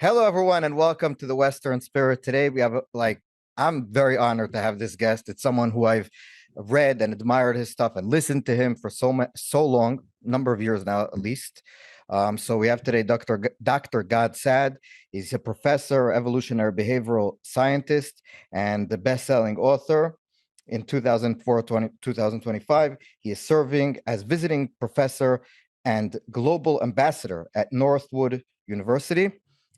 Hello, everyone, and welcome to the Western Spirit. Today, we have I'm very honored to have this guest. It's someone who I've read and admired his stuff and listened to him for so long, number of years now, at least. So we have today Dr. Gad Saad. He's a professor, evolutionary behavioral scientist, and the best-selling author. In 2025, he is serving as visiting professor and global ambassador at Northwood University.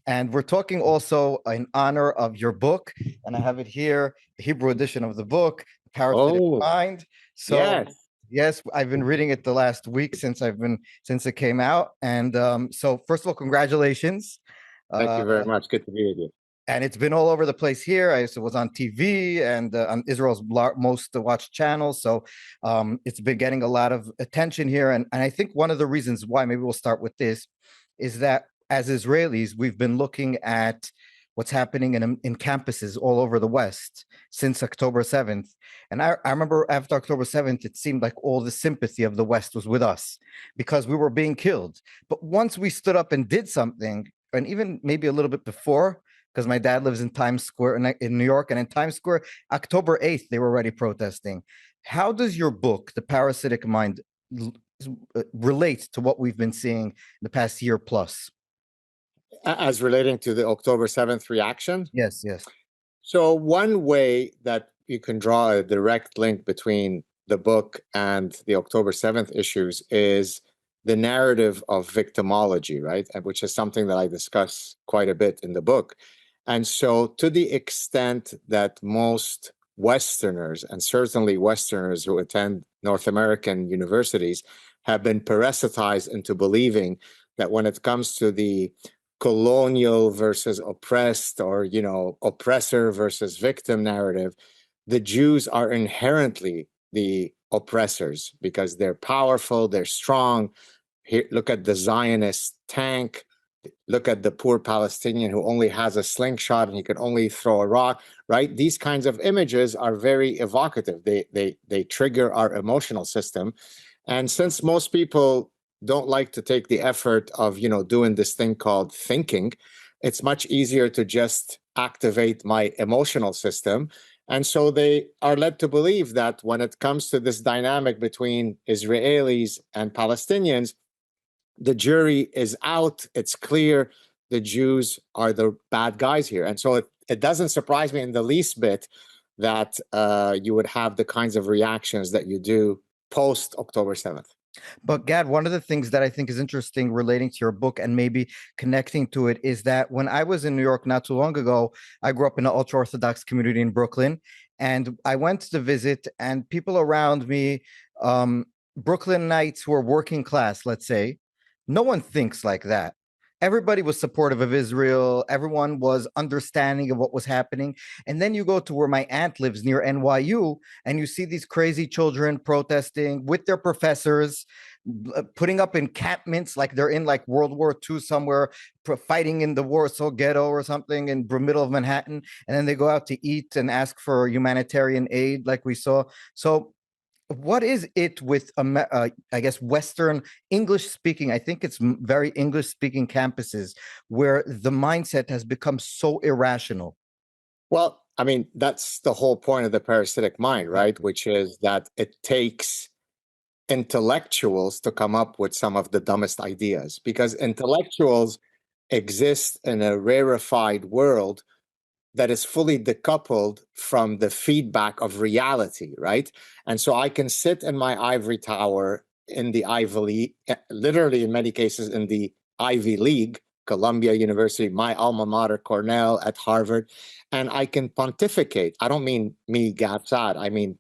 And we're talking also in honor of your book, and I have it here, the Hebrew edition of the book, Parasitic Oh, Mind. So yes. yes, I've been reading it the last week since it came out. And so first of all, congratulations. Thank you Uh, very much. Good to be with you. and it's been all over the place here. I was on TV and on Israel's most watched channels. So it's been getting a lot of attention here. And I think one of the reasons why, maybe we'll start with this, is that as Israelis, we've been looking at what's happening in campuses all over the West since October 7th. And I remember after October 7th, it seemed like all the sympathy of the West was with us because we were being killed. But once we stood up and did something, and even maybe a little bit before, because my dad lives in Times Square in New York, and in Times Square, October 8th, they were already protesting. How does your book, The Parasitic Mind, relate to what we've been seeing in the past year plus? As relating to the October 7th reaction. Yes, yes. So one way that you can draw a direct link between the book and the October 7th issues is the narrative of victimology, right? Which is something that I discuss quite a bit in the book. And so to the extent that most Westerners, and certainly Westerners who attend North American universities, have been parasitized into believing that when it comes to the colonial versus oppressed, or oppressor versus victim narrative, the Jews are inherently the oppressors because they're powerful, they're strong. Here, look at the Zionist tank. Look at the poor Palestinian who only has a slingshot and he can only throw a rock, right? These kinds of images are very evocative. They trigger our emotional system. And since most people don't like to take the effort of, doing this thing called thinking, it's much easier to just activate my emotional system. And so they are led to believe that when it comes to this dynamic between Israelis and Palestinians, the jury is out. It's clear the Jews are the bad guys here. And so it doesn't surprise me in the least bit that you would have the kinds of reactions that you do post October 7th. But Gad, one of the things that I think is interesting relating to your book and maybe connecting to it is that when I was in New York not too long ago, I grew up in an ultra-Orthodox community in Brooklyn, and I went to visit, and people around me, Brooklynites who are working class, let's say, no one thinks like that. Everybody was supportive of Israel. Everyone was understanding of what was happening. And then you go to where my aunt lives near NYU, and you see these crazy children protesting with their professors, putting up encampments like they're in like World War II somewhere, fighting in the Warsaw Ghetto or something in the middle of Manhattan. And then they go out to eat and ask for humanitarian aid, like we saw. So what is it with I guess Western English speaking, I think it's very English speaking campuses where the mindset has become so irrational? Well, I mean, that's the whole point of the parasitic mind, right? Which is that it takes intellectuals to come up with some of the dumbest ideas, because intellectuals exist in a rarefied world that is fully decoupled from the feedback of reality, right? And so I can sit in my ivory tower in the Ivy League, literally in many cases in the Ivy League, Columbia University, my alma mater, Cornell, at Harvard, and I can pontificate. I don't mean me, Gad Saad, I mean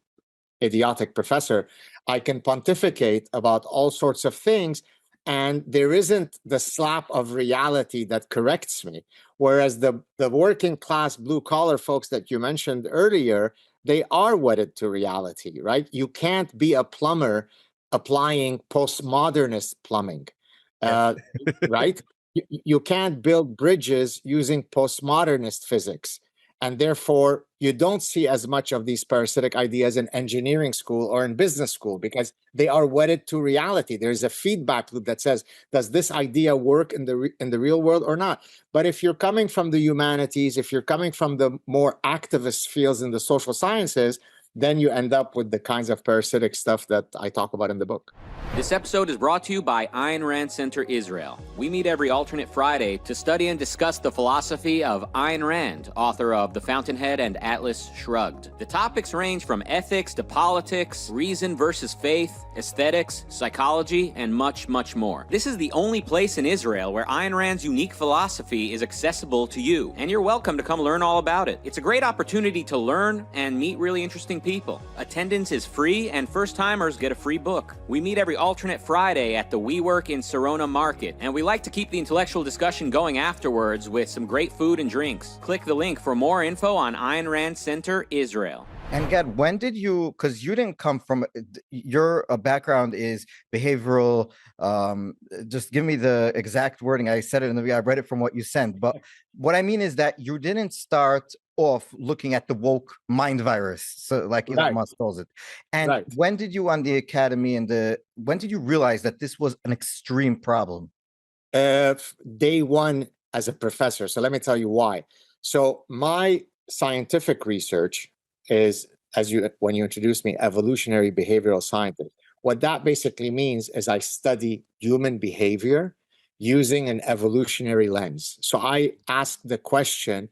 idiotic professor. I can pontificate about all sorts of things, and there isn't the slap of reality that corrects me. Whereas the working class blue collar folks that you mentioned earlier, they are wedded to reality, right? You can't be a plumber applying postmodernist plumbing, Yes. right? You can't build bridges using postmodernist physics. And therefore, you don't see as much of these parasitic ideas in engineering school or in business school because they are wedded to reality. There's a feedback loop that says, does this idea work in the real world or not? But if you're coming from the humanities, if you're coming from the more activist fields in the social sciences, then you end up with the kinds of parasitic stuff that I talk about in the book. This episode is brought to you by Ayn Rand Center Israel. We meet every alternate Friday to study and discuss the philosophy of Ayn Rand, author of The Fountainhead and Atlas Shrugged. The topics range from ethics to politics, reason versus faith, aesthetics, psychology, and much, much more. This is the only place in Israel where Ayn Rand's unique philosophy is accessible to you, and you're welcome to come learn all about it. It's a great opportunity to learn and meet really interesting people. Attendance is free, and first-timers get a free book. We meet every alternate Friday at the WeWork in Serona Market, and we like to keep the intellectual discussion going afterwards with some great food and drinks. Click the link for more info on Ayn Rand Center Israel. And Gad, when did you, because you didn't come from, your background is behavioral, just give me the exact wording. I said it in the I read it from what you sent. But what I mean is that you didn't start off looking at the woke mind virus, so like Elon Musk calls it. And when did you on the academy and when did you realize that this was an extreme problem? Day one as a professor. So let me tell you why. So my scientific research is, when you introduced me, evolutionary behavioral scientist. What that basically means is I study human behavior using an evolutionary lens. So I ask the question,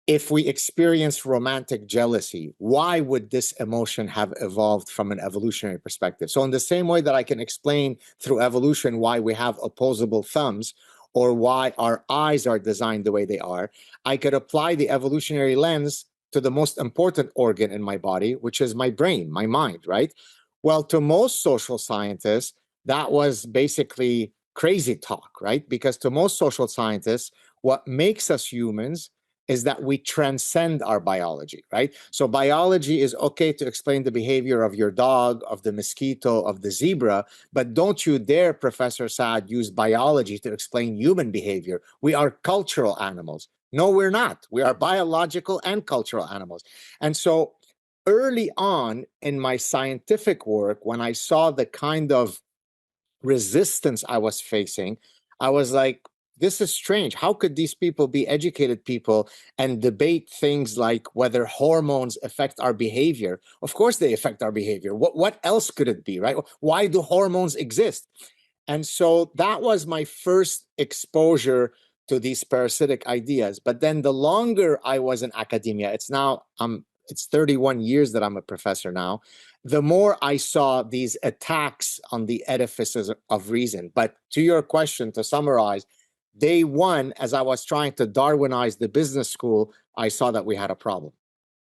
if we experience romantic jealousy, why would this emotion have evolved from an evolutionary perspective? So in the same way that I can explain through evolution why we have opposable thumbs or why our eyes are designed the way they are, I could apply the evolutionary lens to the most important organ in my body, which is my brain, my mind, right? Well, to most social scientists, that was basically crazy talk, right? Because to most social scientists, what makes us humans is that we transcend our biology, right? So biology is okay to explain the behavior of your dog, of the mosquito, of the zebra, but don't you dare, Professor Saad, use biology to explain human behavior. We are cultural animals. No, we're not. We are biological and cultural animals. And so early on in my scientific work, when I saw the kind of resistance I was facing, I was like, this is strange. How could these people be educated people and debate things like whether hormones affect our behavior? Of course they affect our behavior. What else could it be, right? Why do hormones exist? And so that was my first exposure to these parasitic ideas. But then the longer I was in academia, it's 31 years that I'm a professor now, the more I saw these attacks on the edifices of reason. But to your question, to summarize, day one, as I was trying to Darwinize the business school, I saw that we had a problem.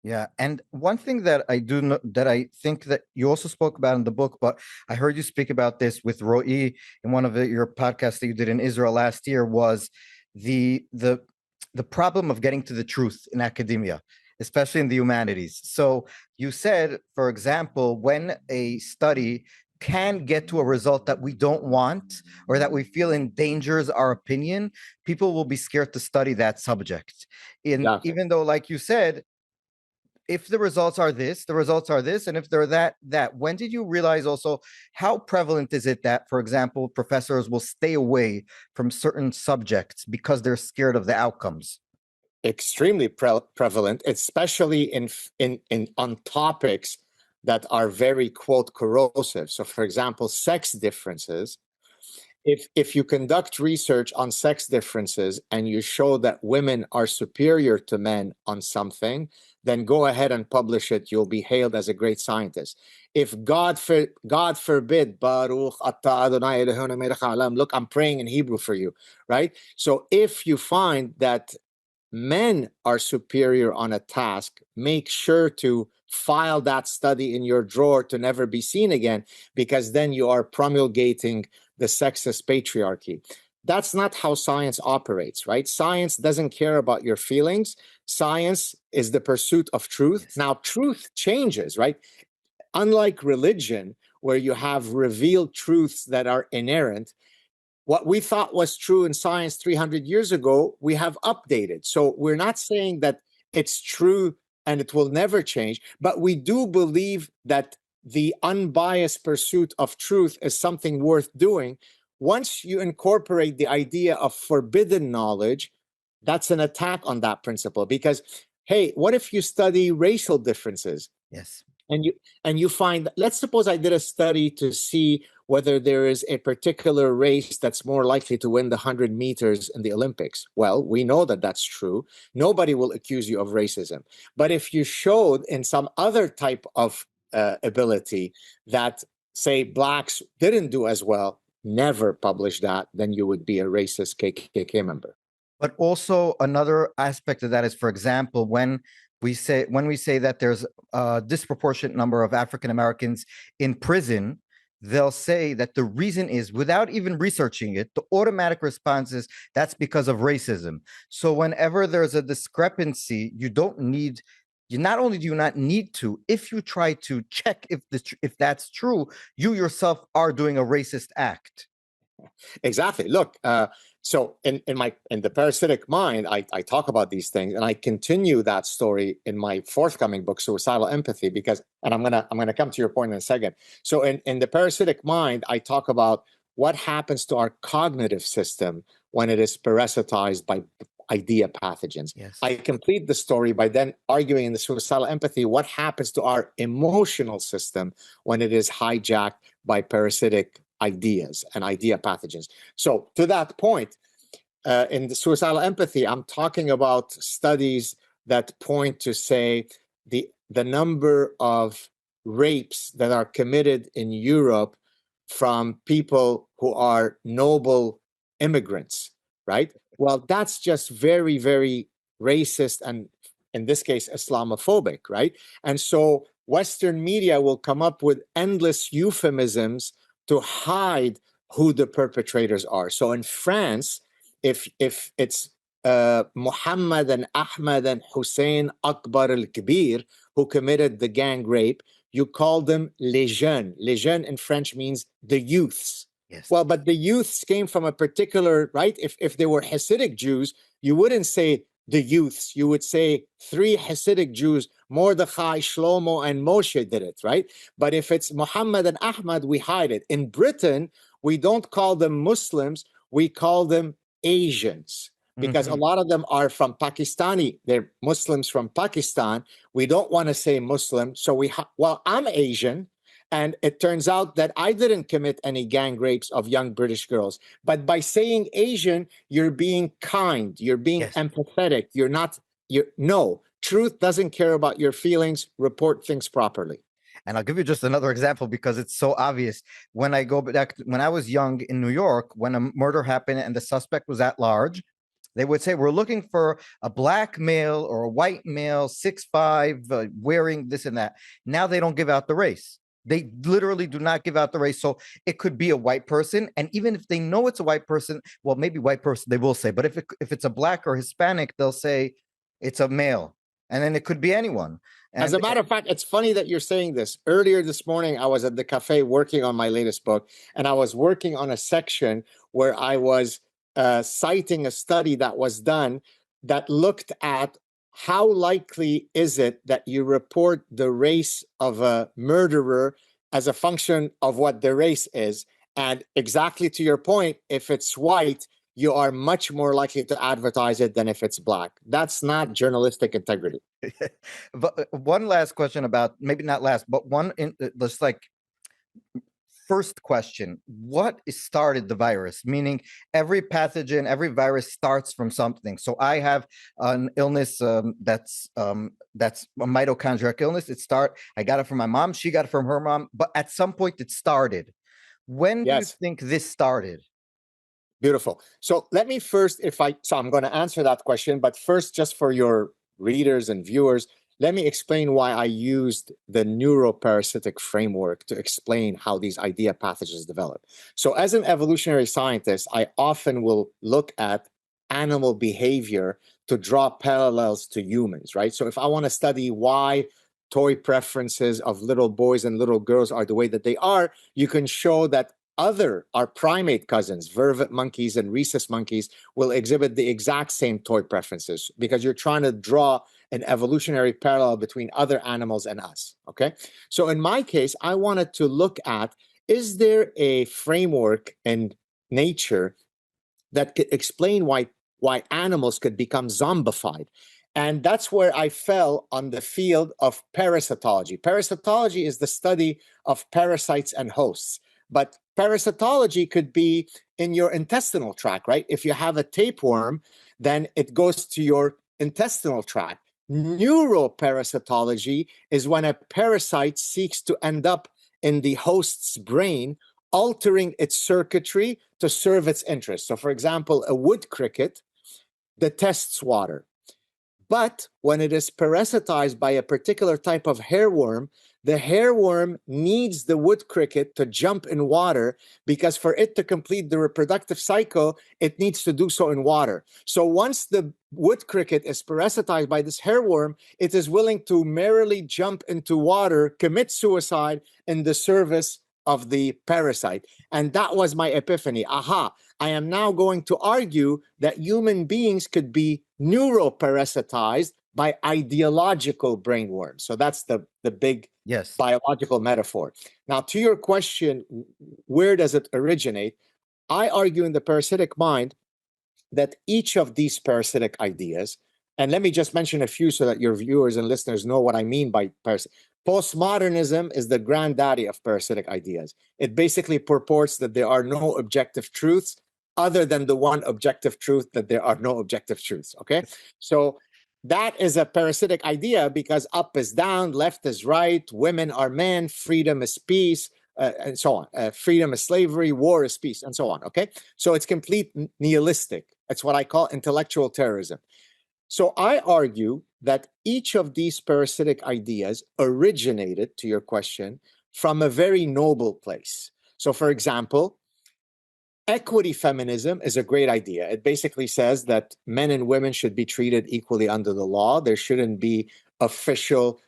Yeah, and one thing that I do know, that I think that you also spoke about in the book, but I heard you speak about this with Ro'i in one of your podcasts that you did in Israel last year, was the problem of getting to the truth in academia, especially in the humanities. So you said, for example, when a study can get to a result that we don't want or that we feel endangers our opinion, people will be scared to study that subject. Even though, like you said, if the results are this, the results are this, and if they're that. When did you realize also how prevalent is it that, for example, professors will stay away from certain subjects because they're scared of the outcomes? Extremely prevalent, especially on topics that are very, quote, corrosive. So, for example, sex differences. If you conduct research on sex differences and you show that women are superior to men on something, then go ahead and publish it. You'll be hailed as a great scientist. If God forbid, Baruch atah Adonai Eloheinu melech haolam, look, I'm praying in Hebrew for you, right? So if you find that men are superior on a task, make sure to file that study in your drawer to never be seen again, because then you are promulgating the sexist patriarchy. That's not how science operates, right? Science doesn't care about your feelings. Science is the pursuit of truth. Yes. Now, truth changes, right? Unlike religion, where you have revealed truths that are inerrant, what we thought was true in science 300 years ago, we have updated. So we're not saying that It's true and it will never change. But we do believe that the unbiased pursuit of truth is something worth doing. Once you incorporate the idea of forbidden knowledge, that's an attack on that principle. Because, hey, what if you study racial differences? Yes. And you find, let's suppose I did a study to see whether there is a particular race that's more likely to win the 100 meters in the Olympics. Well, we know that that's true. Nobody will accuse you of racism. But if you showed in some other type of ability that, say, blacks didn't do as well, never publish that, then you would be a racist KKK member. But also another aspect of that is, for example, when we say that there's a disproportionate number of African Americans in prison, they'll say that the reason is, without even researching it, the automatic response is that's because of racism. So whenever there's a discrepancy, you not only do you not need to, if you try to check if that's true, you yourself are doing a racist act. Exactly. Look, so in the Parasitic Mind, I talk about these things, and I continue that story in my forthcoming book, Suicidal Empathy, because, and I'm gonna come to your point in a second. So in the Parasitic Mind, I talk about what happens to our cognitive system when it is parasitized by idea pathogens. Yes. I complete the story by then arguing in the Suicidal Empathy what happens to our emotional system when it is hijacked by parasitic ideas and idea pathogens. So to that point, in the Suicidal Empathy, I'm talking about studies that point to, say, the number of rapes that are committed in Europe from people who are noble immigrants, right? Well, that's just very, very racist and, in this case, Islamophobic, right? And so Western media will come up with endless euphemisms to hide who the perpetrators are. So in France, if it's Muhammad and Ahmed and Hussein Akbar al-Kabir who committed the gang rape, you call them les jeunes. Les jeunes in French means the youths. Yes. Well, but the youths came from a particular, right? If they were Hasidic Jews, you wouldn't say the youths. You would say 3 Hasidic Jews, Mordechai, Shlomo, and Moshe did it, right? But if it's Muhammad and Ahmad, we hide it. In Britain, we don't call them Muslims, we call them Asians, because a lot of them are from Pakistani. They're Muslims from Pakistan. We don't want to say Muslim, so well, I'm Asian, and it turns out that I didn't commit any gang rapes of young British girls. But by saying Asian, you're being kind, you're being empathetic, no, truth doesn't care about your feelings, report things properly. And I'll give you just another example because it's so obvious. When I go back, when I was young in New York, when a murder happened and the suspect was at large, they would say, we're looking for a black male or a white male, 6'5", wearing this and that. Now they don't give out the race. They literally do not give out the race. So it could be a white person. And even if they know it's a white person, well, maybe white person, they will say. But if it's a black or Hispanic, they'll say it's a male. And then it could be anyone. And as a matter of fact, it's funny that you're saying this. Earlier this morning, I was at the cafe working on my latest book, and I was working on a section where I was citing a study that was done that looked at how likely is it that you report the race of a murderer as a function of what the race is. And exactly to your point, if it's white, you are much more likely to advertise it than if it's black. That's not journalistic integrity. But one last question about, maybe not last, but one in just like first question: what started the virus? Meaning, every pathogen, every virus starts from something. So I have an illness that's a mitochondrial illness. I got it from my mom. She got it from her mom. But at some point, it started. When do you think this started? Beautiful. So let me first, so I'm going to answer that question, but first, just for your readers and viewers, let me explain why I used the neuroparasitic framework to explain how these idea pathogens develop. So as an evolutionary scientist, I often will look at animal behavior to draw parallels to humans, right? So if I want to study why toy preferences of little boys and little girls are the way that they are, you can show that our primate cousins, vervet monkeys and rhesus monkeys, will exhibit the exact same toy preferences, because you're trying to draw an evolutionary parallel between other animals and us, okay? So in my case, I wanted to look at, is there a framework in nature that could explain why animals could become zombified? And that's where I fell on the field of parasitology. Parasitology is the study of parasites and hosts. But parasitology could be in your intestinal tract, right? If you have a tapeworm, then it goes to your intestinal tract. Neuroparasitology is when a parasite seeks to end up in the host's brain, altering its circuitry to serve its interests. So, for example, a wood cricket detests water. But when it is parasitized by a particular type of hairworm, the hairworm needs the wood cricket to jump in water, because for it to complete the reproductive cycle, it needs to do so in water. So once the wood cricket is parasitized by this hairworm, it is willing to merrily jump into water, commit suicide in the service of the parasite. And that was my epiphany. Aha, I am now going to argue that human beings could be neuroparasitized by ideological brainworms. So that's the big biological metaphor. Now, to your question, where does it originate? I argue in the Parasitic Mind that each of these parasitic ideas, and let me just mention a few so that your viewers and listeners know what I mean by parasitic. Postmodernism is the granddaddy of parasitic ideas. It basically purports that there are no objective truths other than the one objective truth that there are no objective truths, okay? So that is a parasitic idea, because up is down, left is right, women are men, freedom is peace, and so on. Freedom is slavery, war is peace, and so on, okay? So it's complete nihilistic. It's what I call intellectual terrorism. So I argue that each of these parasitic ideas originated, to your question, from a very noble place. So, for example, equity feminism is a great idea. It basically says that men and women should be treated equally under the law. There shouldn't be official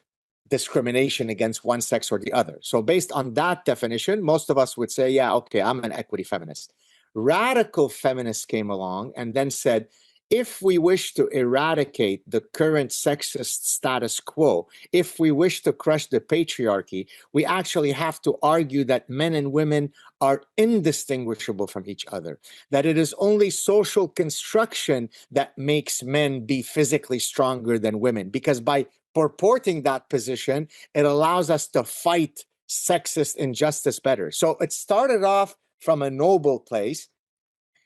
discrimination against one sex or the other. So based on that definition, most of us would say, yeah, okay, I'm an equity feminist. Radical feminists came along and then said, if we wish to eradicate the current sexist status quo, if we wish to crush the patriarchy, we actually have to argue that men and women are indistinguishable from each other, that it is only social construction that makes men be physically stronger than women, because by purporting that position, it allows us to fight sexist injustice better. So it started off from a noble place,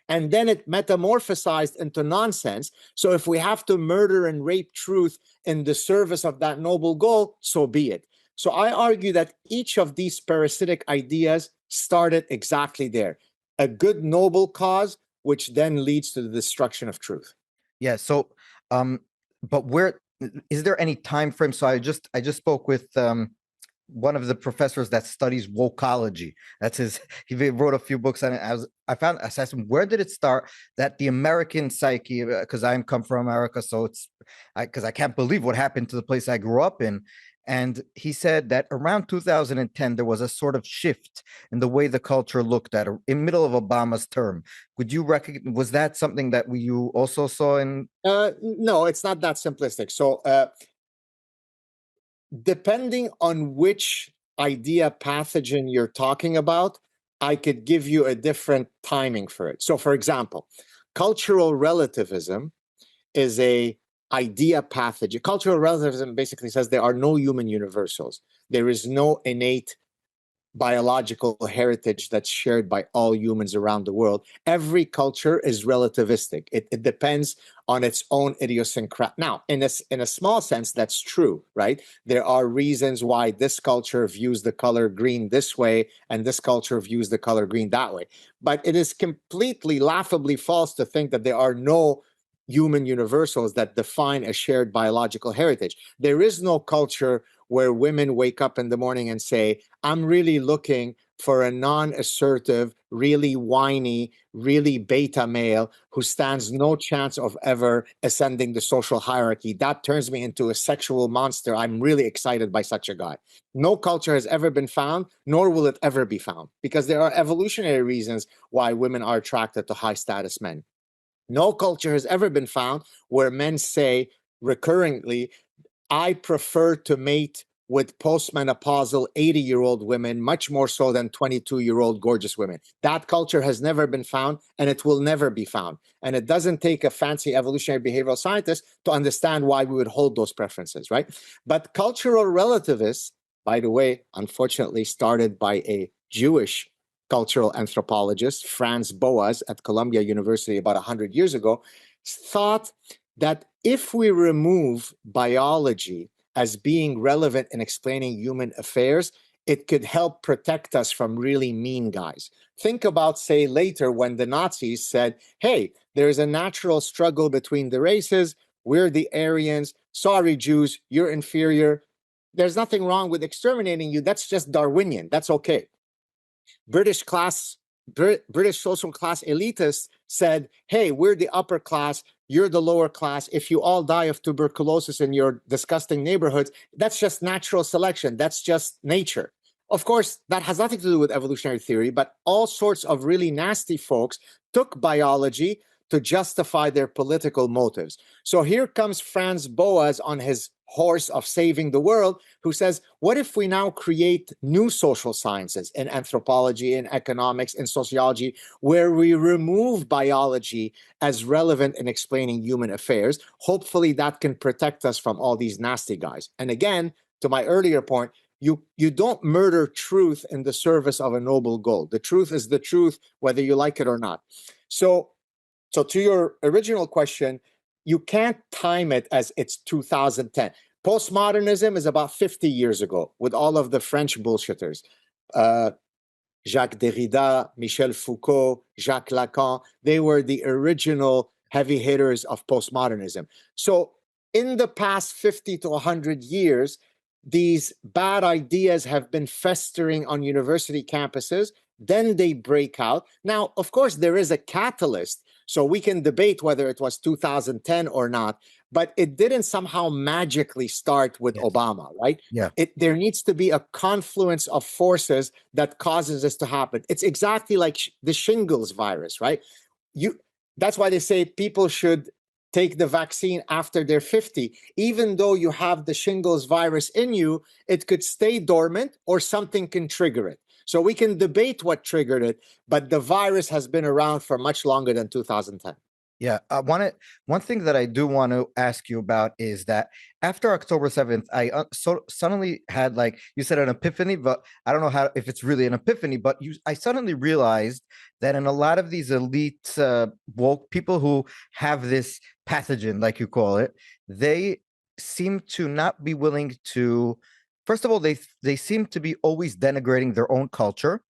and then it metamorphosized into nonsense. So if we have to murder and rape truth in the service of that noble goal, so be it. So I argue that each of these parasitic ideas started exactly there. A good noble cause, which then leads to the destruction of truth. Yeah. So, but where is there any time frame? So I just spoke with one of the professors that studies wokeology. That's his. He wrote a few books on it. I asked him, where did it start that the American psyche? Because I come from America, so it's because I can't believe what happened to the place I grew up in. And he said that around 2010 there was a sort of shift in the way the culture looked at it, in the middle of Obama's term. Would you recognize? Was that something that you also saw in? No, it's not that simplistic. So. Depending on which idea pathogen you're talking about, I could give you a different timing for it. So, for example, cultural relativism is a idea pathogen. Cultural relativism basically says there are no human universals. There is no innate biological heritage that's shared by all humans around the world. Every culture is relativistic. It depends on its own idiosyncratic. Now, in a small sense, that's true, right? There are reasons why this culture views the color green this way and this culture views the color green that way. But it is completely laughably false to think that there are no human universals that define a shared biological heritage. There is no culture where women wake up in the morning and say, I'm really looking for a non-assertive, really whiny, really beta male who stands no chance of ever ascending the social hierarchy. That turns me into a sexual monster. I'm really excited by such a guy. No culture has ever been found, nor will it ever be found, because there are evolutionary reasons why women are attracted to high-status men. No culture has ever been found where men say recurrently I prefer to mate with postmenopausal 80-year-old women, much more so than 22-year-old gorgeous women. That culture has never been found, and it will never be found. And it doesn't take a fancy evolutionary behavioral scientist to understand why we would hold those preferences, right? But cultural relativists, by the way, unfortunately started by a Jewish cultural anthropologist, Franz Boas, at Columbia University about 100 years ago, thought that if we remove biology as being relevant in explaining human affairs, it could help protect us from really mean guys. Think about, say, later when the Nazis said, hey, there's a natural struggle between the races. We're the Aryans. Sorry, Jews, you're inferior. There's nothing wrong with exterminating you. That's just Darwinian. That's okay. British social class elitists said, hey, we're the upper class, you're the lower class. If you all die of tuberculosis in your disgusting neighborhoods, that's just natural selection. That's just nature. Of course, that has nothing to do with evolutionary theory, but all sorts of really nasty folks took biology to justify their political motives. So here comes Franz Boas on his horse of saving the world, who says, what if we now create new social sciences in anthropology, in economics, in sociology, where we remove biology as relevant in explaining human affairs? Hopefully that can protect us from all these nasty guys. And again, to my earlier point, you don't murder truth in the service of a noble goal. The truth is the truth, whether you like it or not. So to your original question, you can't time it as it's 2010. Postmodernism is about 50 years ago with all of the French bullshitters. Jacques Derrida, Michel Foucault, Jacques Lacan, they were the original heavy hitters of postmodernism. So in the past 50 to 100 years, these bad ideas have been festering on university campuses. Then they break out. Now, of course, there is a catalyst. So we can debate whether it was 2010 or not, but it didn't somehow magically start with Obama, right? Yeah. There needs to be a confluence of forces that causes this to happen. It's exactly like the shingles virus, right? That's why they say people should take the vaccine after they're 50. Even though you have the shingles virus in you, it could stay dormant or something can trigger it. So we can debate what triggered it, but the virus has been around for much longer than 2010. Yeah, one thing that I do want to ask you about is that after October 7th, I suddenly had, like you said, an epiphany, but I don't know if it's really an epiphany, but I suddenly realized that in a lot of these elite woke people who have this pathogen, like you call it, they seem to not be willing to, first of all, they seem to be always denigrating their own culture.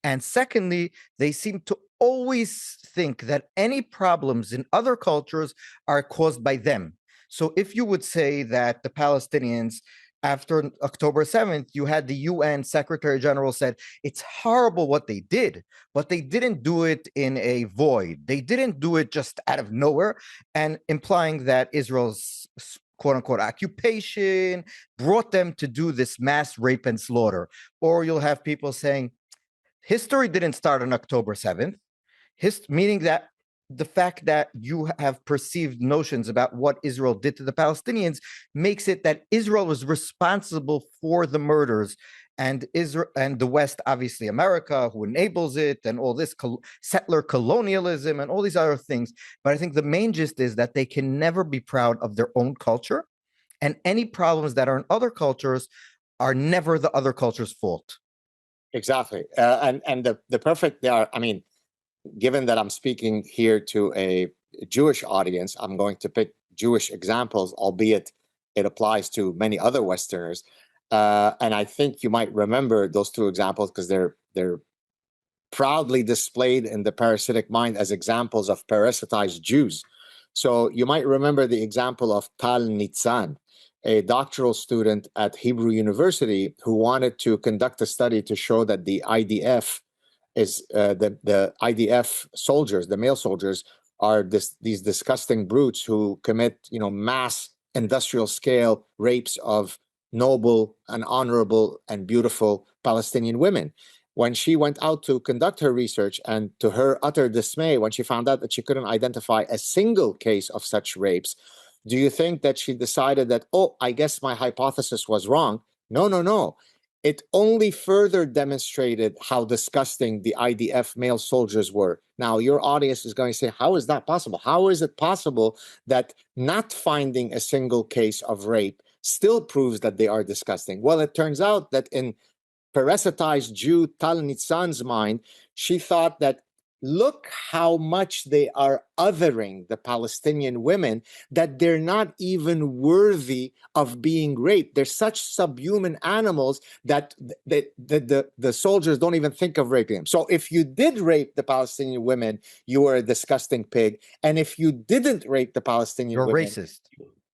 And secondly, they seem to always think that any problems in other cultures are caused by them. So if you would say that the Palestinians, after October 7th, you had the UN Secretary General said, it's horrible what they did, but they didn't do it in a void. They didn't do it just out of nowhere, and implying that Israel's quote unquote occupation brought them to do this mass rape and slaughter. Or you'll have people saying, history didn't start on October 7th, meaning that the fact that you have perceived notions about what Israel did to the Palestinians makes it that Israel was responsible for the murders, and Israel and the West, obviously America, who enables it, and all this settler colonialism and all these other things. But I think the main gist is that they can never be proud of their own culture, and any problems that are in other cultures are never the other culture's fault. Exactly. And the perfect, I mean, given that I'm speaking here to a Jewish audience, I'm going to pick Jewish examples, albeit it applies to many other Westerners. And I think you might remember those two examples because they're proudly displayed in the Parasitic Mind as examples of parasitized Jews. So you might remember the example of Tal Nitzan, a doctoral student at Hebrew University who wanted to conduct a study to show that the IDF is the IDF soldiers, the male soldiers, are these disgusting brutes who commit, mass industrial scale rapes of noble and honorable and beautiful Palestinian women. When she went out to conduct her research, and to her utter dismay, when she found out that she couldn't identify a single case of such rapes, Do you think that she decided that, oh, I guess my hypothesis was wrong? No, no, no. It only further demonstrated how disgusting the IDF male soldiers were. Now, your audience is going to say, how is that possible? How is it possible that not finding a single case of rape still proves that they are disgusting? Well, it turns out that in parasitized Jew Tal Nitzan's mind, she thought that look how much they are othering the Palestinian women, that they're not even worthy of being raped. They're such subhuman animals that the soldiers don't even think of raping them. So if you did rape the Palestinian women, you were a disgusting pig. And if you didn't rape the Palestinian You're women, racist.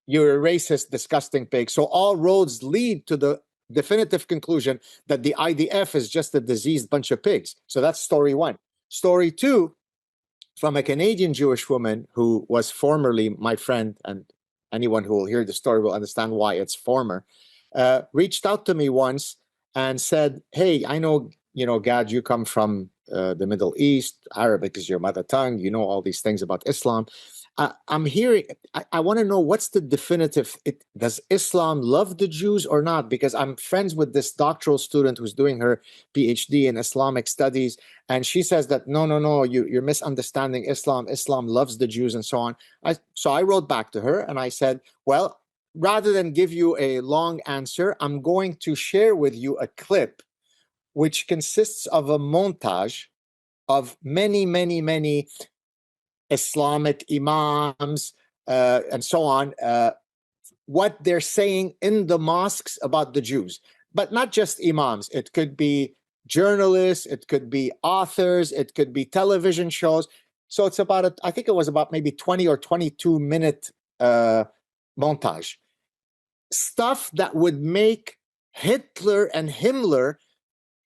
you're a racist, disgusting pig. So all roads lead to the definitive conclusion that the IDF is just a diseased bunch of pigs. So that's story one. Story two, from a Canadian Jewish woman who was formerly my friend, and anyone who will hear the story will understand why it's former, reached out to me once and said, hey, I know, Gad, you come from the Middle East, Arabic is your mother tongue, you know all these things about Islam. I'm hearing, I want to know what's the definitive, does Islam love the Jews or not? Because I'm friends with this doctoral student who's doing her PhD in Islamic studies. And she says that, no, you're misunderstanding Islam. Islam loves the Jews and so on. So I wrote back to her and I said, well, rather than give you a long answer, I'm going to share with you a clip which consists of a montage of many, many, many Islamic imams and so on, what they're saying in the mosques about the Jews. But not just imams. It could be journalists, it could be authors, it could be television shows. So it's about, I think it was about maybe 20 or 22-minute montage. Stuff that would make Hitler and Himmler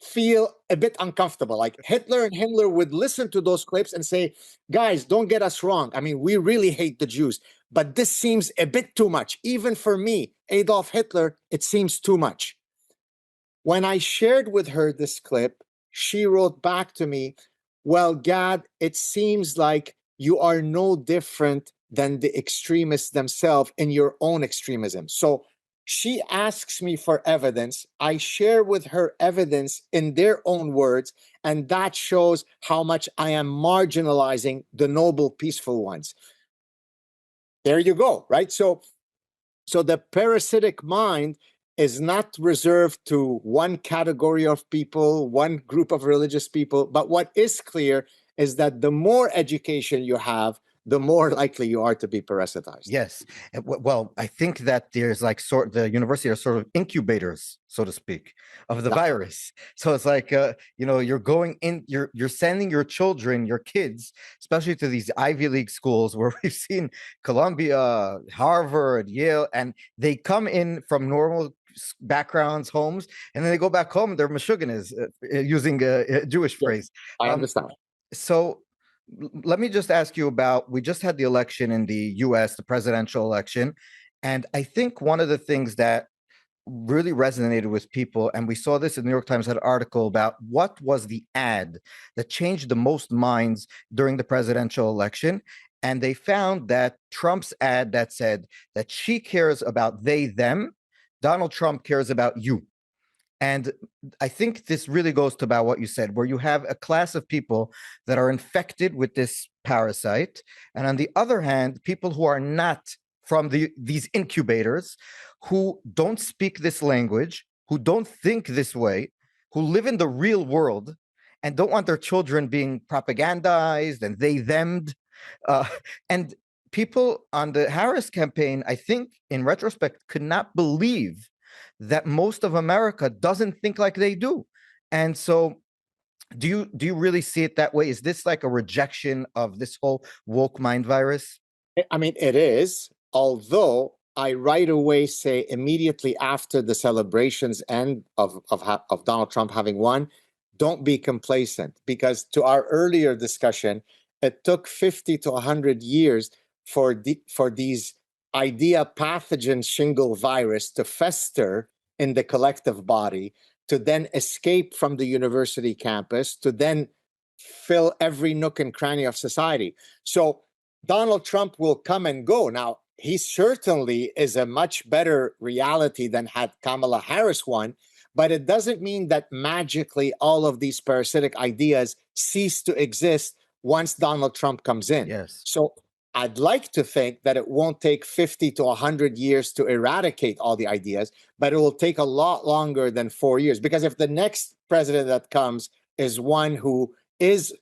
feel a bit uncomfortable. Like Hitler and Himmler would listen to those clips and say, guys, don't get us wrong. I mean, we really hate the Jews, but this seems a bit too much. Even for me, Adolf Hitler, it seems too much. When I shared with her this clip, she wrote back to me, well, Gad, it seems like you are no different than the extremists themselves in your own extremism. So she asks me for evidence. I share with her evidence in their own words, and that shows how much I am marginalizing the noble, peaceful ones. There you go, right? So the parasitic mind is not reserved to one category of people, one group of religious people, but what is clear is that the more education you have, the more likely you are to be parasitized. Yes. Well, I think that there's like the university are sort of incubators, so to speak, of the virus. So it's like, you're going in, you're sending your children, your kids, especially to these Ivy League schools where we've seen Columbia, Harvard, Yale, and they come in from normal backgrounds, homes, and then they go back home, they're Meshuggahs, using a Jewish phrase. I understand. So let me just ask you about, we just had the election in the US, the presidential election. And I think one of the things that really resonated with people, and we saw this in the New York Times had an article about what was the ad that changed the most minds during the presidential election. And they found that Trump's ad that said that she cares about they, them, Donald Trump cares about you. And I think this really goes to about what you said, where you have a class of people that are infected with this parasite. And on the other hand, people who are not from these incubators, who don't speak this language, who don't think this way, who live in the real world and don't want their children being propagandized and they them'd. And people on the Harris campaign, I think in retrospect, could not believe that most of America doesn't think like they do. And so do you really see it that way? Is this like a rejection of this whole woke mind virus? I mean, it is, although I right away say immediately after the celebrations end of Donald Trump having won, don't be complacent, because to our earlier discussion, it took 50 to 100 years for these idea pathogen shingle virus to fester in the collective body, to then escape from the university campus, to then fill every nook and cranny of society. So Donald Trump will come and go. Now, he certainly is a much better reality than had Kamala Harris won, but it doesn't mean that magically all of these parasitic ideas cease to exist once Donald Trump comes in. Yes. So I'd like to think that it won't take 50 to 100 years to eradicate all the ideas, but it will take a lot longer than 4 years. Because if the next president that comes is one who is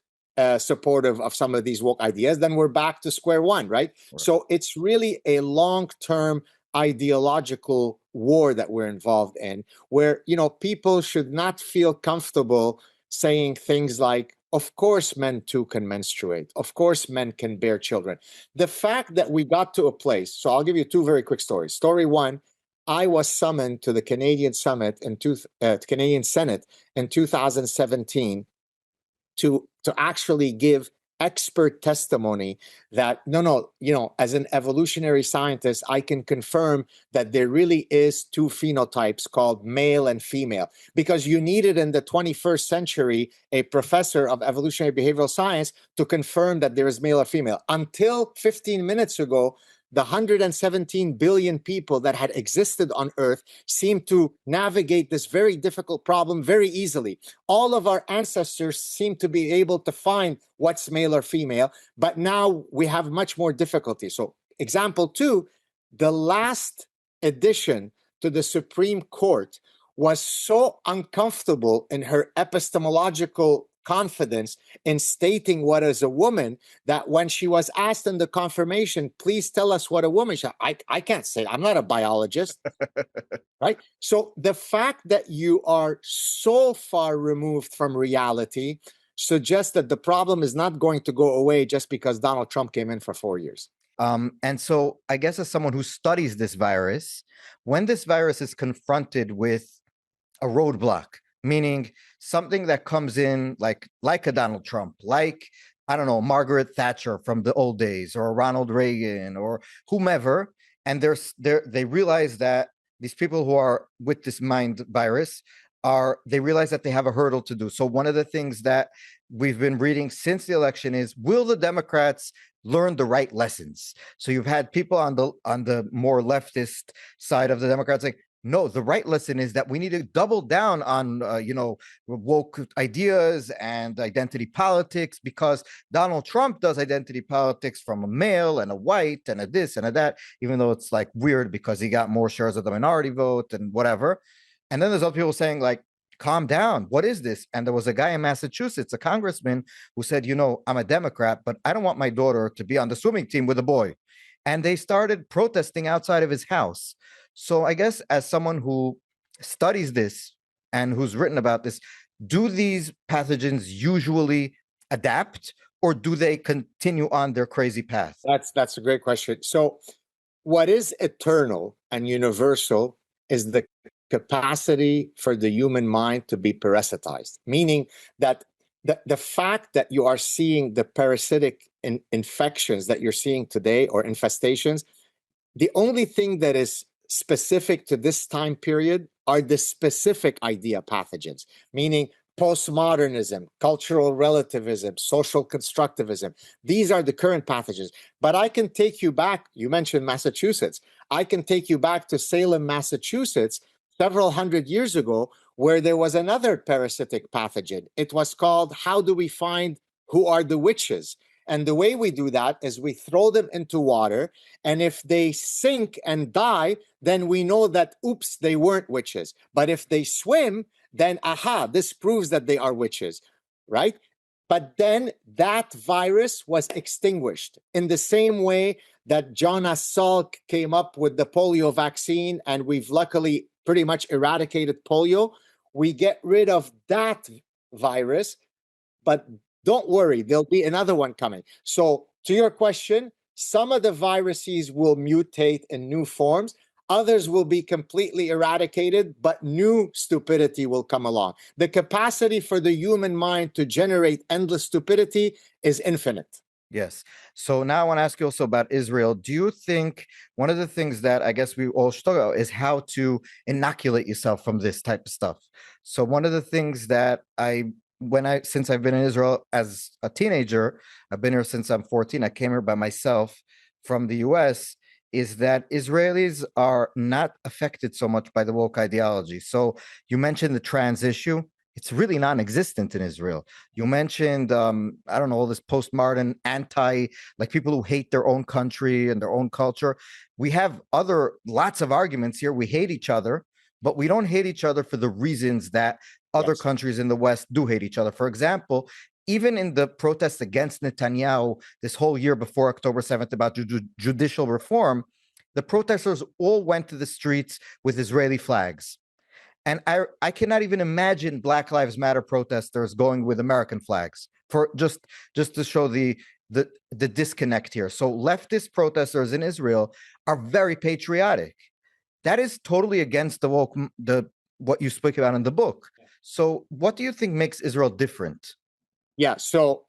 supportive of some of these woke ideas, then we're back to square one, right? So it's really a long-term ideological war that we're involved in, where, you know, people should not feel comfortable saying things like, of course men too can menstruate, of course men can bear children. The fact that we got to a place, so I'll give you two very quick stories. Story one, I was summoned to the Canadian Summit Canadian Senate in 2017 to actually give expert testimony that no, you know, as an evolutionary scientist, I can confirm that there really is two phenotypes called male and female, because you needed in the 21st century a professor of evolutionary behavioral science to confirm that there is male or female. Until 15 minutes ago, the 117 billion people that had existed on Earth seemed to navigate this very difficult problem very easily. All of our ancestors seem to be able to find what's male or female, but now we have much more difficulty. So, example two, the last addition to the Supreme Court was so uncomfortable in her epistemological confidence in stating what is a woman that when she was asked in the confirmation, please tell us what a woman is, I can't say, I'm not a biologist. Right? So the fact that you are so far removed from reality suggests that the problem is not going to go away just because Donald Trump came in for 4 years. And so I guess as someone who studies this virus, when this virus is confronted with a roadblock, meaning something that comes in like a Donald Trump, like, I don't know, Margaret Thatcher from the old days, or Ronald Reagan, or whomever, and they realize that these people who are with this mind virus they realize that they have a hurdle to do. So one of the things that we've been reading since the election is, will the Democrats learn the right lessons? So you've had people on the more leftist side of the Democrats like, no, the right lesson is that we need to double down on, woke ideas and identity politics, because Donald Trump does identity politics from a male and a white and a this and a that, even though it's like weird because he got more shares of the minority vote and whatever. And then there's other people saying like, calm down, what is this? And there was a guy in Massachusetts, a congressman, who said, I'm a Democrat, but I don't want my daughter to be on the swimming team with a boy. And they started protesting outside of his house. So I guess as someone who studies this and who's written about this, do these pathogens usually adapt, or do they continue on their crazy path? That's a great question. So what is eternal and universal is the capacity for the human mind to be parasitized, meaning that the fact that you are seeing the parasitic infections that you're seeing today, or infestations, the only thing that is specific to this time period are the specific idea pathogens, meaning postmodernism, cultural relativism, social constructivism. These are the current pathogens. But I can take you back, you mentioned Massachusetts, I can take you back to Salem, Massachusetts, several hundred years ago, where there was another parasitic pathogen. It was called, how do we find who are the witches? And the way we do that is we throw them into water, and if they sink and die, then we know that, oops, they weren't witches. But if they swim, then, aha, this proves that they are witches, right? But then that virus was extinguished in the same way that Jonas Salk came up with the polio vaccine, and we've luckily pretty much eradicated polio. We get rid of that virus, but don't worry, there'll be another one coming. So to your question, some of the viruses will mutate in new forms. Others will be completely eradicated, but new stupidity will come along. The capacity for the human mind to generate endless stupidity is infinite. Yes. So now I want to ask you also about Israel. Do you think one of the things that I guess we all struggle is how to inoculate yourself from this type of stuff? So one of the things that since I've been in Israel as a teenager, I've been here since I'm 14. I came here by myself from the US, is that Israelis are not affected so much by the woke ideology. So you mentioned the trans issue. It's really non-existent in Israel. You mentioned, I don't know, all this postmodern like people who hate their own country and their own culture. We have lots of arguments here. We hate each other, but we don't hate each other for the reasons that other countries in the West do hate each other. For example, even in the protests against Netanyahu this whole year before October 7th about judicial reform, the protesters all went to the streets with Israeli flags. And I cannot even imagine Black Lives Matter protesters going with American flags for just to show the disconnect here. So leftist protesters in Israel are very patriotic. That is totally against what you speak about in the book. So what do you think makes Israel different? Yeah, so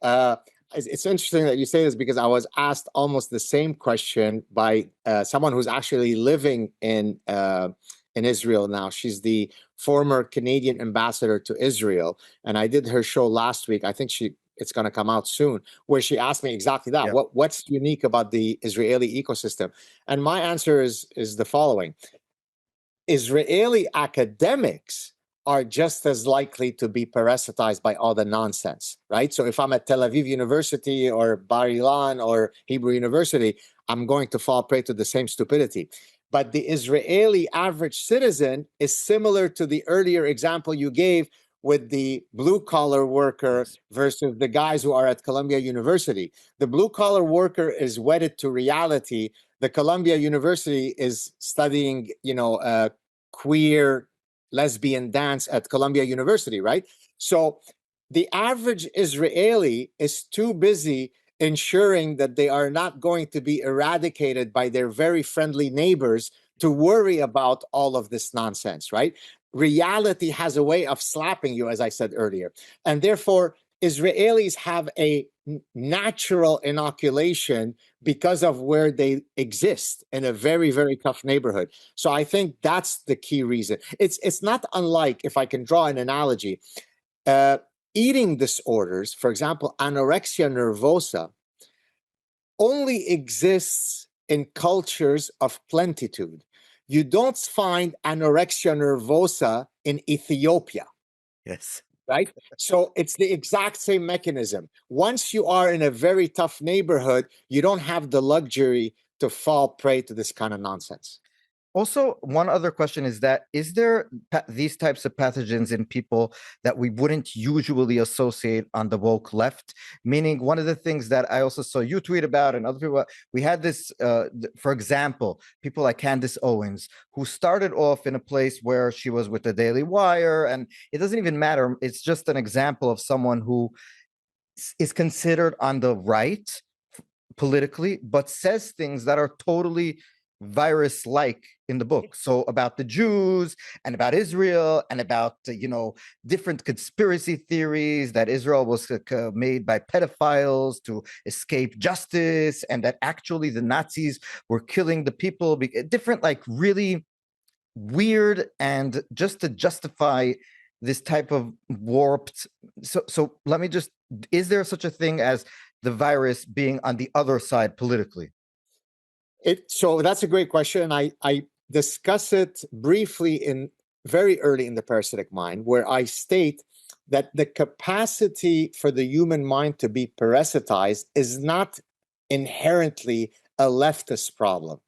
it's interesting that you say this because I was asked almost the same question by someone who's actually living in Israel now. She's the former Canadian ambassador to Israel, and I did her show last week. I think it's going to come out soon, where she asked me exactly that. Yeah. What's unique about the Israeli ecosystem? And my answer is the following: Israeli academics are just as likely to be parasitized by all the nonsense, right? So if I'm at Tel Aviv University or Bar Ilan or Hebrew University, I'm going to fall prey to the same stupidity. But the Israeli average citizen is similar to the earlier example you gave with the blue-collar worker versus the guys who are at Columbia University. The blue-collar worker is wedded to reality. The Columbia University is studying, queer lesbian dance at Columbia University, right? So the average Israeli is too busy ensuring that they are not going to be eradicated by their very friendly neighbors to worry about all of this nonsense, right? Reality has a way of slapping you, as I said earlier. And therefore, Israelis have a natural inoculation because of where they exist in a very, very tough neighborhood. So I think that's the key reason. It's not unlike, if I can draw an analogy, eating disorders, for example, anorexia nervosa, only exists in cultures of plenitude. You don't find anorexia nervosa in Ethiopia. Yes. Right? So it's the exact same mechanism. Once you are in a very tough neighborhood, you don't have the luxury to fall prey to this kind of nonsense. Also, one other question is there these types of pathogens in people that we wouldn't usually associate on the woke left? Meaning, one of the things that I also saw you tweet about and other people, we had this, for example, people like Candace Owens, who started off in a place where she was with the Daily Wire, and it doesn't even matter. It's just an example of someone who is considered on the right politically, but says things that are totally virus-like in the book. So about the Jews and about Israel and about different conspiracy theories that Israel was made by pedophiles to escape justice, and that actually the Nazis were killing the people. Different, like, really weird, and just to justify this type of warped. So let me just, is there such a thing as the virus being on the other side politically? So that's a great question. I discuss it briefly very early in the Parasitic Mind, where I state that the capacity for the human mind to be parasitized is not inherently a leftist problem.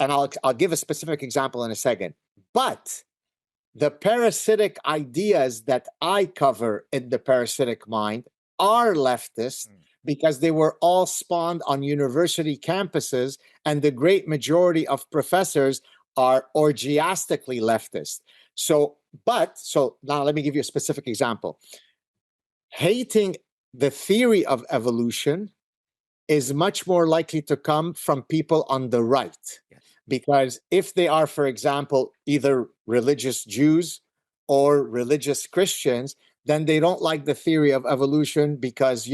And I'll give a specific example in a second. But the parasitic ideas that I cover in the Parasitic Mind are leftist because they were all spawned on university campuses, and the great majority of professors are orgiastically leftist. So now let me give you a specific example. Hating the theory of evolution is much more likely to come from people on the right. Yes. Because if they are, for example, either religious Jews or religious Christians, then they don't like the theory of evolution because,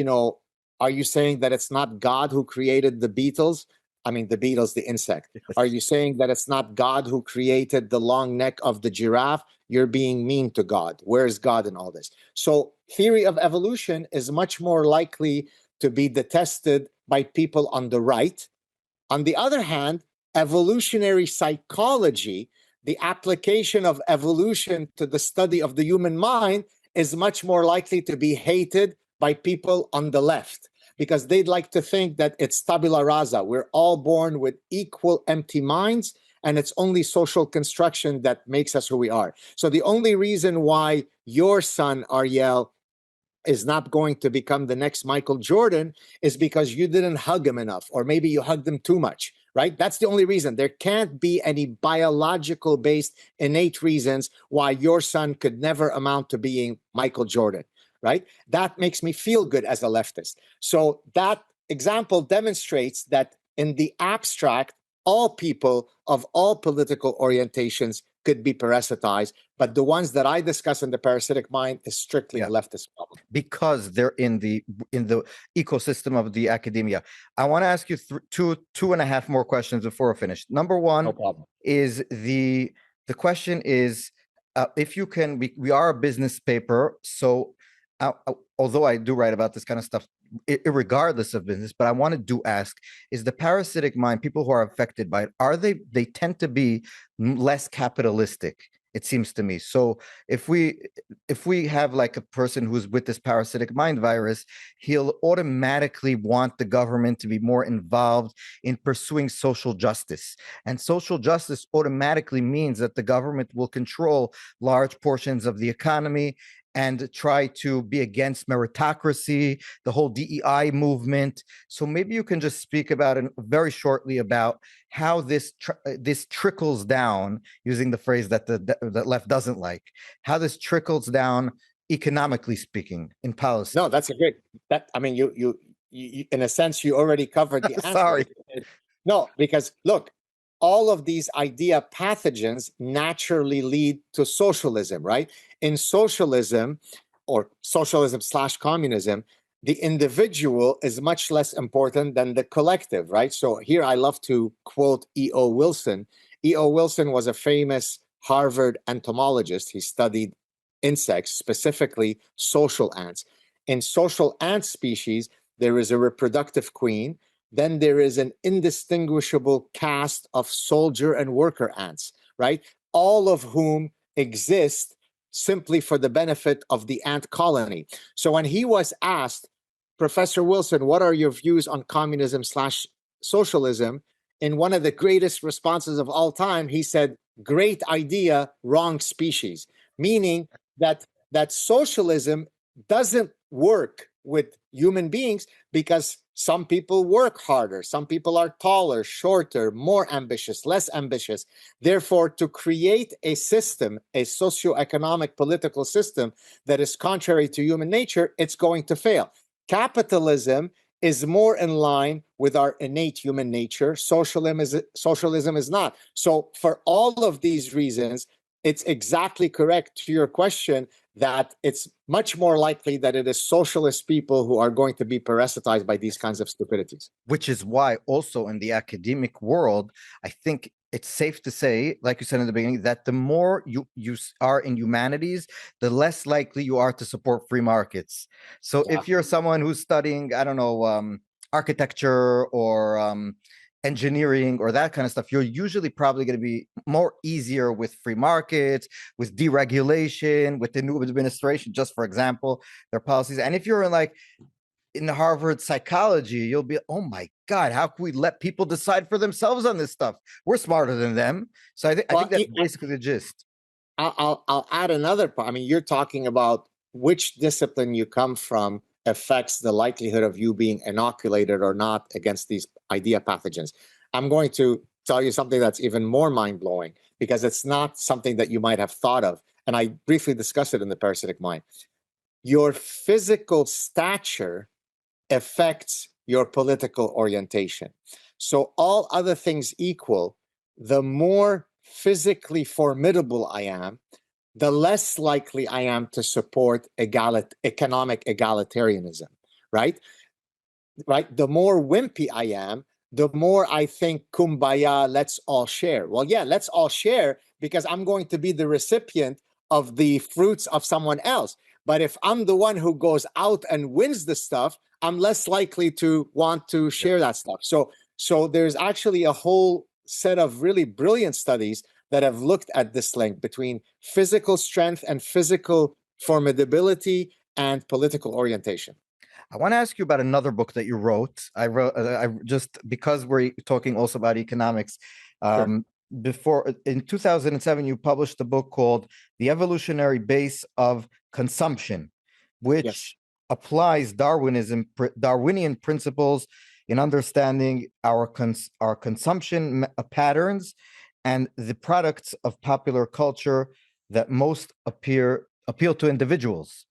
are you saying that it's not God who created the beetles? I mean, the beetles, the insect. Yes. Are you saying that it's not God who created the long neck of the giraffe? You're being mean to God. Where's God in all this? So theory of evolution is much more likely to be detested by people on the right. On the other hand, evolutionary psychology, the application of evolution to the study of the human mind, is much more likely to be hated by people on the left, because they'd like to think that it's tabula rasa. We're all born with equal empty minds, and it's only social construction that makes us who we are. So the only reason why your son, Ariel, is not going to become the next Michael Jordan is because you didn't hug him enough, or maybe you hugged him too much, right? That's the only reason. There can't be any biological based innate reasons why your son could never amount to being Michael Jordan, right? That makes me feel good as a leftist. So that example demonstrates that in the abstract, all people of all political orientations could be parasitized, but the ones that I discuss in the Parasitic Mind is strictly a leftist problem. Because they're in the ecosystem of the academia. I want to ask you two and a half more questions before we're finished. Number one, No problem. is the question is, if you can, we are a business paper, so although I do write about this kind of stuff regardless of business, but I want to ask, is the parasitic mind, people who are affected by it, are they tend to be less capitalistic, it seems to me. So if we have like a person who's with this parasitic mind virus, he'll automatically want the government to be more involved in pursuing social justice. And social justice automatically means that the government will control large portions of the economy and try to be against meritocracy, the whole DEI movement. So maybe you can just speak about it very shortly about how this trickles down, using the phrase that the left doesn't like, how this trickles down economically speaking in policy. No, that's a great. I mean, you in a sense you already covered the answer. Sorry. No, because look, all of these idea pathogens naturally lead to socialism, right? In socialism, or socialism/communism, the individual is much less important than the collective, right? So here I love to quote E.O. Wilson. E.O. Wilson was a famous Harvard entomologist. He studied insects, specifically social ants. In social ant species, there is a reproductive queen. Then there is an indistinguishable caste of soldier and worker ants, right? All of whom exist simply for the benefit of the ant colony. So when he was asked, Professor Wilson, what are your views on communism/socialism? In one of the greatest responses of all time, he said, great idea, wrong species, meaning that socialism doesn't work with human beings because some people work harder, some people are taller, shorter, more ambitious, less ambitious. Therefore, to create a system, a socioeconomic political system that is contrary to human nature, it's going to fail. Capitalism is more in line with our innate human nature. Socialism is not. So for all of these reasons, it's exactly correct to your question that it's much more likely that it is socialist people who are going to be parasitized by these kinds of stupidities. Which is why also in the academic world, I think it's safe to say, like you said in the beginning, that the more you are in humanities, the less likely you are to support free markets. So if you're someone who's studying, I don't know, architecture or engineering or that kind of stuff, you're usually probably going to be more easier with free markets, with deregulation, with the new administration, just for example, their policies. And if you're in Harvard psychology, you'll be, oh my God, how can we let people decide for themselves on this stuff? We're smarter than them. So I think that's basically the gist. I'll add another part. I mean, you're talking about which discipline you come from affects the likelihood of you being inoculated or not against these idea pathogens. I'm going to tell you something that's even more mind-blowing because it's not something that you might have thought of. And I briefly discussed it in the Parasitic Mind. Your physical stature affects your political orientation. So all other things equal, the more physically formidable I am, the less likely I am to support economic egalitarianism, right? Right? The more wimpy I am, the more I think, kumbaya, let's all share. Well, yeah, let's all share because I'm going to be the recipient of the fruits of someone else. But if I'm the one who goes out and wins the stuff, I'm less likely to want to share that stuff. So there's actually a whole set of really brilliant studies that have looked at this link between physical strength and physical formidability and political orientation. I want to ask you about another book that you wrote. I just because we're talking also about economics. Sure. Before in 2007, you published a book called "The Evolutionary Base of Consumption," which Yes. applies Darwinian principles in understanding our consumption patterns and the products of popular culture that most appeal to individuals.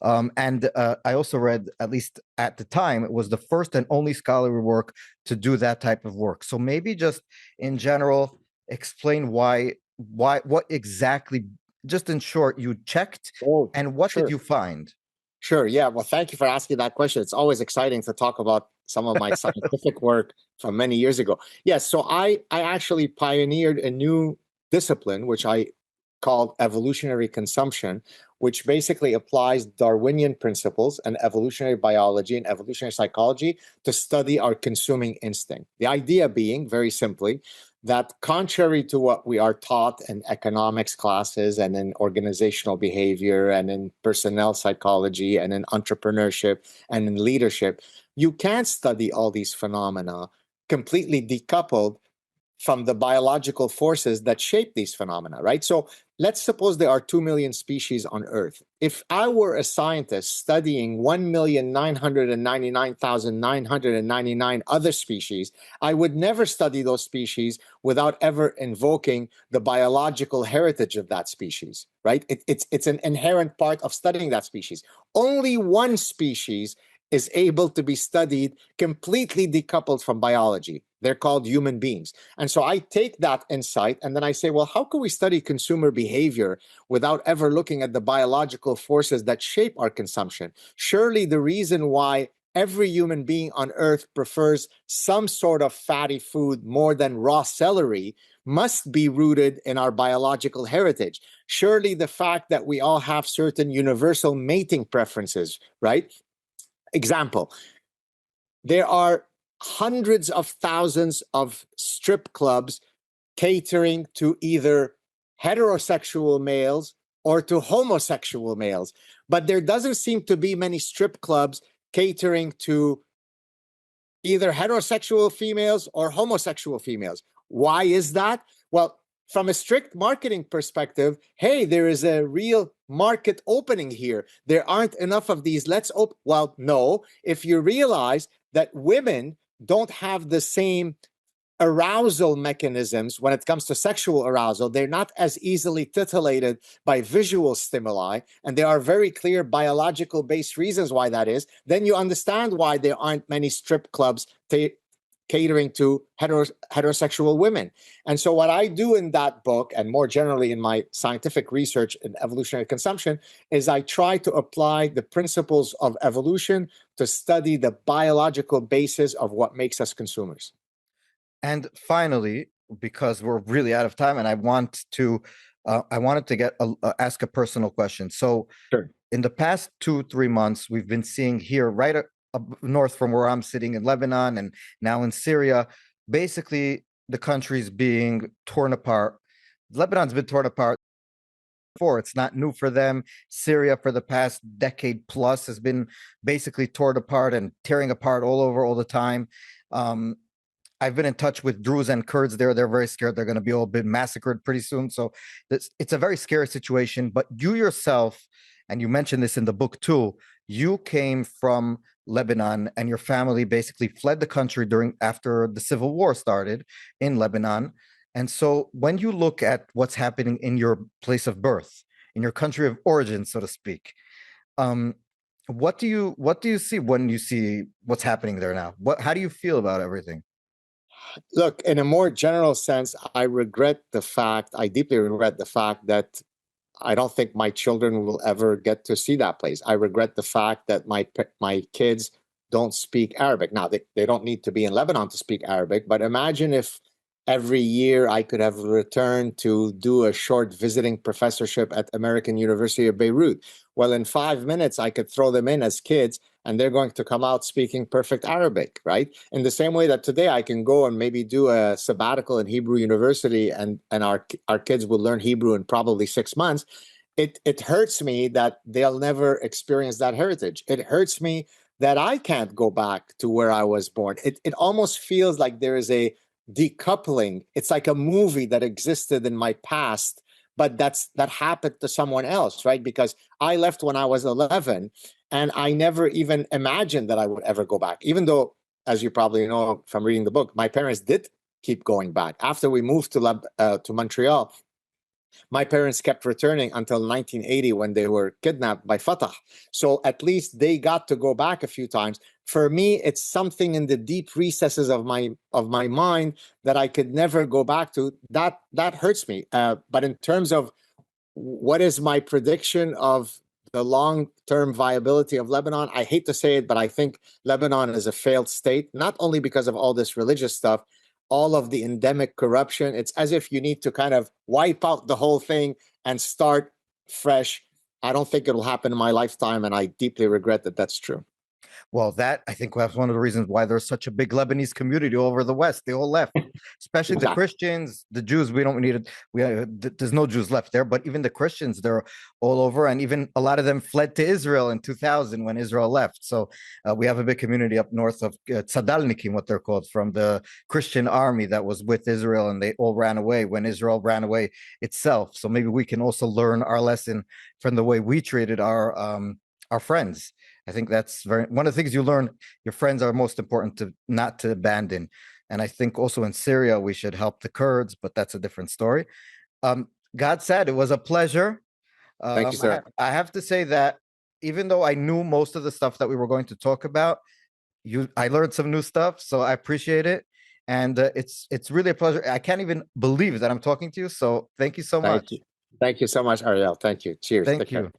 And I also read, at least at the time, it was the first and only scholarly work to do that type of work. So maybe just in general, explain what exactly, just in short, you checked, Oh, and what sure. did you find? Sure. Yeah. Well, thank you for asking that question. It's always exciting to talk about some of my scientific work from many years ago. Yes. So I actually pioneered a new discipline, which I called evolutionary consumption, which basically applies Darwinian principles and evolutionary biology and evolutionary psychology to study our consuming instinct. The idea being, very simply, that contrary to what we are taught in economics classes and in organizational behavior and in personnel psychology and in entrepreneurship and in leadership, you can't study all these phenomena completely decoupled from the biological forces that shape these phenomena, right? So let's suppose there are 2 million species on Earth. If I were a scientist studying 1,999,999 other species, I would never study those species without ever invoking the biological heritage of that species, right? It's an inherent part of studying that species. Only one species is able to be studied completely decoupled from biology. They're called human beings. And so I take that insight and then I say, well, how can we study consumer behavior without ever looking at the biological forces that shape our consumption? Surely the reason why every human being on Earth prefers some sort of fatty food more than raw celery must be rooted in our biological heritage. Surely the fact that we all have certain universal mating preferences, right? Example, there are hundreds of thousands of strip clubs catering to either heterosexual males or to homosexual males. But there doesn't seem to be many strip clubs catering to either heterosexual females or homosexual females. Why is that? Well, from a strict marketing perspective, hey, there is a real market opening here. There aren't enough of these. Let's open. Well, no, if you realize that women don't have the same arousal mechanisms when it comes to sexual arousal, they're not as easily titillated by visual stimuli, and there are very clear biological based reasons why that is, then you understand why there aren't many strip clubs catering to heterosexual women. And so what I do in that book, and more generally in my scientific research in evolutionary consumption, is I try to apply the principles of evolution to study the biological basis of what makes us consumers. And finally, because we're really out of time, and I wanted to ask a personal question. So, Sure. in the past 2-3 months, we've been seeing here, right up north from where I'm sitting in Lebanon, and now in Syria, basically the country's being torn apart. Lebanon's been torn apart before. It's not new for them. Syria, for the past decade plus, has been basically torn apart and tearing apart all over all the time. I've been in touch with Druze and Kurds there. They're very scared they're going to be all been massacred pretty soon. So it's a very scary situation. But you yourself, and you mentioned this in the book too, you came from Lebanon and your family basically fled the country after the civil war started in Lebanon. And so when you look at what's happening in your place of birth, in your country of origin, so to speak, what do you see when you see what's happening there now? How do you feel about everything? Look, in a more general sense, I deeply regret the fact that I don't think my children will ever get to see that place. I regret the fact that my kids don't speak Arabic. Now, they don't need to be in Lebanon to speak Arabic, but imagine if every year I could have returned to do a short visiting professorship at American University of Beirut. Well, in 5 minutes, I could throw them in as kids and they're going to come out speaking perfect Arabic, right? In the same way that today I can go and maybe do a sabbatical in Hebrew University, and our kids will learn Hebrew in probably 6 months. It hurts me that they'll never experience that heritage. It hurts me that I can't go back to where I was born. It almost feels like there is a decoupling. It's like a movie that existed in my past, but that happened to someone else, right? Because I left when I was 11, and I never even imagined that I would ever go back. Even though, as you probably know from reading the book, my parents did keep going back. After we moved to Montreal, my parents kept returning until 1980 when they were kidnapped by Fatah. So at least they got to go back a few times. For me, it's something in the deep recesses of my mind that I could never go back to. That hurts me. But in terms of what is my prediction of the long-term viability of Lebanon, I hate to say it, but I think Lebanon is a failed state, not only because of all this religious stuff, all of the endemic corruption. It's as if you need to kind of wipe out the whole thing and start fresh. I don't think it'll happen in my lifetime, and I deeply regret that that's true. Well, that I think that's one of the reasons why there's such a big Lebanese community all over the West. They all left, especially the Christians, the Jews. We don't need it. There's no Jews left there, but even the Christians, they're all over, and even a lot of them fled to Israel in 2000 when Israel left. So we have a big community up north of Tzadalnikim, what they're called, from the Christian army that was with Israel, and they all ran away when Israel ran away itself. So maybe we can also learn our lesson from the way we treated our friends. I think that's one of the things you learn. Your friends are most important to not to abandon. And I think also in Syria, we should help the Kurds, but that's a different story. Gad Saad, it was a pleasure. Thank you, sir. I have to say that even though I knew most of the stuff that we were going to talk about, I learned some new stuff. So I appreciate it. And it's really a pleasure. I can't even believe that I'm talking to you. So thank you so much. Thank you so much, Ariel. Thank you. Cheers. Thank you.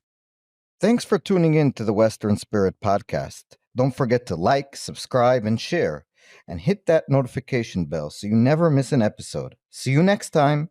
Thanks for tuning in to the Western Spirit Podcast. Don't forget to like, subscribe, and share, and hit that notification bell so you never miss an episode. See you next time.